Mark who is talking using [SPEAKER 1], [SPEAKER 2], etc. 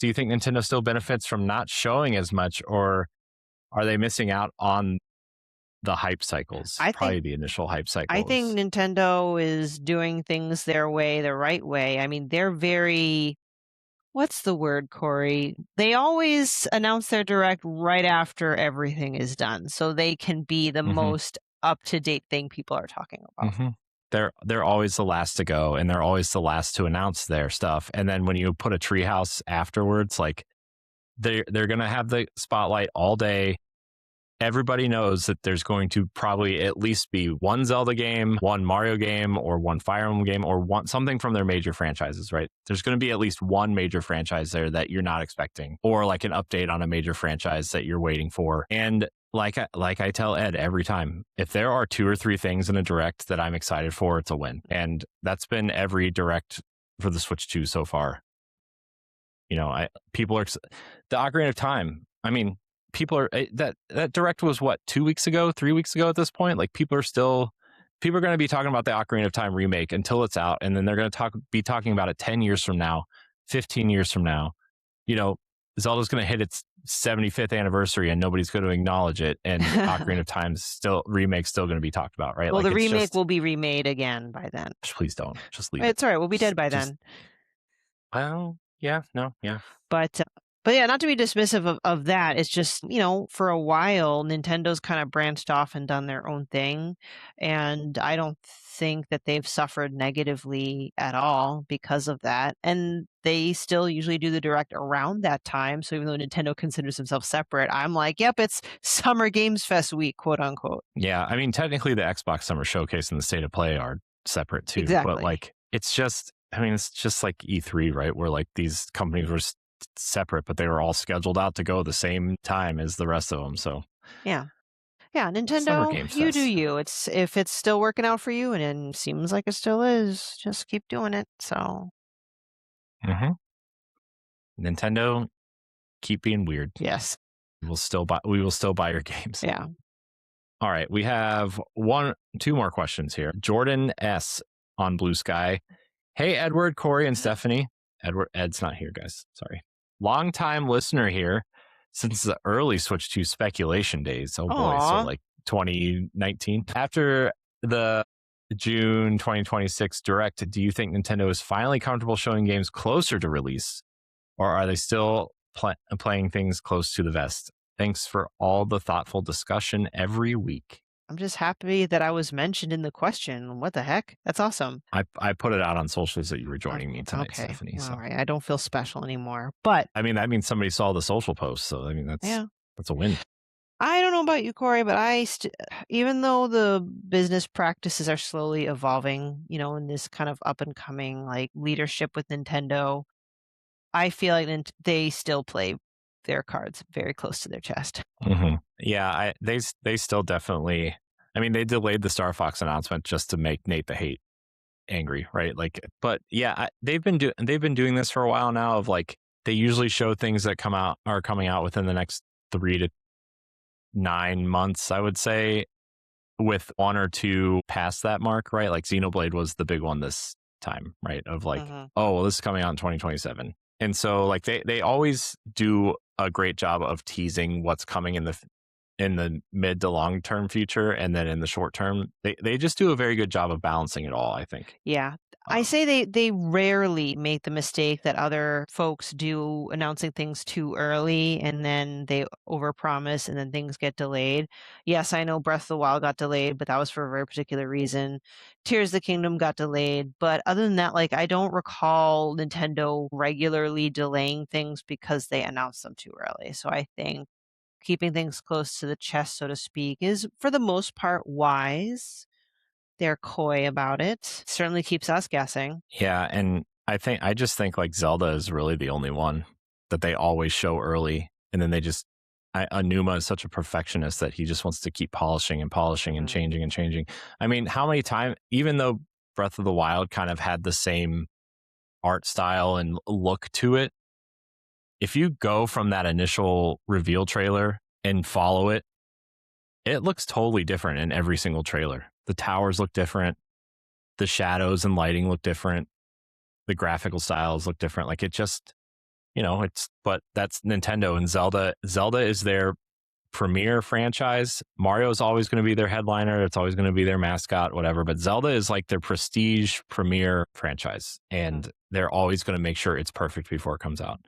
[SPEAKER 1] do you think Nintendo still benefits from not showing as much, or are they missing out on the hype cycles? Probably the initial hype cycles.
[SPEAKER 2] I think Nintendo is doing things their way, the right way. I mean, they're very, what's the word, Corey? They always announce their direct right after everything is done, so they can be the most up-to-date thing people are talking about.
[SPEAKER 1] They're always the last to go, and they're always the last to announce their stuff. And then when you put a treehouse afterwards, like they're gonna have the spotlight all day. Everybody knows that there's going to probably at least be one Zelda game, one Mario game, or one Fire Emblem game, or something from their major franchises, right? There's going to be at least one major franchise there that you're not expecting, or like an update on a major franchise that you're waiting for. And like I tell Ed every time, if there are 2 or 3 things in a direct that I'm excited for, it's a win. And that's been every direct for the Switch 2 so far. You know, people are the Ocarina of Time. I mean, people are that direct was what, 2 weeks ago, 3 weeks ago at this point. Like people are going to be talking about the Ocarina of Time remake until it's out, and then they're going to be talking about it 10 years from now, 15 years from now. You know, Zelda's going to hit its 75th anniversary and nobody's going to acknowledge it, and Ocarina of Time's remake's still going to be talked about, right?
[SPEAKER 2] Well, the remake will be remade again by then.
[SPEAKER 1] Please don't. Just leave it.
[SPEAKER 2] It's all right. We'll be dead by then.
[SPEAKER 1] Well, yeah, no, yeah.
[SPEAKER 2] But yeah, not to be dismissive of that. It's just, you know, for a while, Nintendo's kind of branched off and done their own thing. And I don't think that they've suffered negatively at all because of that. And they still usually do the direct around that time. So even though Nintendo considers themselves separate, I'm like, yep, it's Summer Games Fest week, quote unquote.
[SPEAKER 1] Yeah, I mean, technically the Xbox Summer Showcase and the State of Play are separate too.
[SPEAKER 2] Exactly.
[SPEAKER 1] But like, it's just like E3, right? Where like these companies were separate, but they were all scheduled out to go the same time as the rest of them. So
[SPEAKER 2] yeah, Nintendo, you do you. It's if it's still working out for you, and it seems like it still is, just keep doing it. So
[SPEAKER 1] Nintendo, keep being weird.
[SPEAKER 2] Yes,
[SPEAKER 1] we will still buy your games.
[SPEAKER 2] Yeah.
[SPEAKER 1] All right, we have 2 more questions here. Jordan S on Blue Sky. Hey, Edward, Corey, and Stephanie. Ed's not here, guys. Sorry. Long-time listener here since the early Switch 2 speculation days. Oh boy, so like 2019. After the June 2026 Direct, do you think Nintendo is finally comfortable showing games closer to release, or are they still playing things close to the vest? Thanks for all the thoughtful discussion every week.
[SPEAKER 2] I'm just happy that I was mentioned in the question. What the heck? That's awesome.
[SPEAKER 1] I put it out on socials that you were joining me tonight, okay. Stephanie.
[SPEAKER 2] All right. I don't feel special anymore. But
[SPEAKER 1] I mean, that means somebody saw the social post. So I mean, that's a win.
[SPEAKER 2] I don't know about you, Corey, but even though the business practices are slowly evolving, you know, in this kind of up and coming like leadership with Nintendo, I feel like they still play their cards very close to their chest.
[SPEAKER 1] Yeah, they still definitely. I mean, they delayed the Star Fox announcement just to make Nate the Hate angry, right? Like, but yeah, they've been doing this for a while now. Of like, they usually show things that are coming out within the next 3 to 9 months, I would say, with 1 or 2 past that mark, right? Like Xenoblade was the big one this time, right? Of like, oh, well, this is coming out in 2027. And so like they always do a great job of teasing what's coming in the mid to long term future, and then in the short term, they just do a very good job of balancing it all, I think.
[SPEAKER 2] Yeah. I say they rarely make the mistake that other folks do, announcing things too early and then they overpromise and then things get delayed. Yes, I know Breath of the Wild got delayed, but that was for a very particular reason. Tears of the Kingdom got delayed, but other than that, like I don't recall Nintendo regularly delaying things because they announced them too early. So I think keeping things close to the chest, so to speak, is for the most part wise. They're coy about it. Certainly keeps us guessing.
[SPEAKER 1] Yeah, and I just think like Zelda is really the only one that they always show early, and then they just Anuma is such a perfectionist that he just wants to keep polishing and changing and changing. I mean, how many times, even though Breath of the Wild kind of had the same art style and look to it, if you go from that initial reveal trailer and follow it, it looks totally different in every single trailer. The towers look different. The shadows and lighting look different. The graphical styles look different. Like you know, it's but that's Nintendo and Zelda. Zelda is their premier franchise. Mario is always going to be their headliner. It's always going to be their mascot, whatever. But Zelda is like their prestige premier franchise,
[SPEAKER 2] Mm.
[SPEAKER 1] and they're always going to make sure it's perfect before it comes out.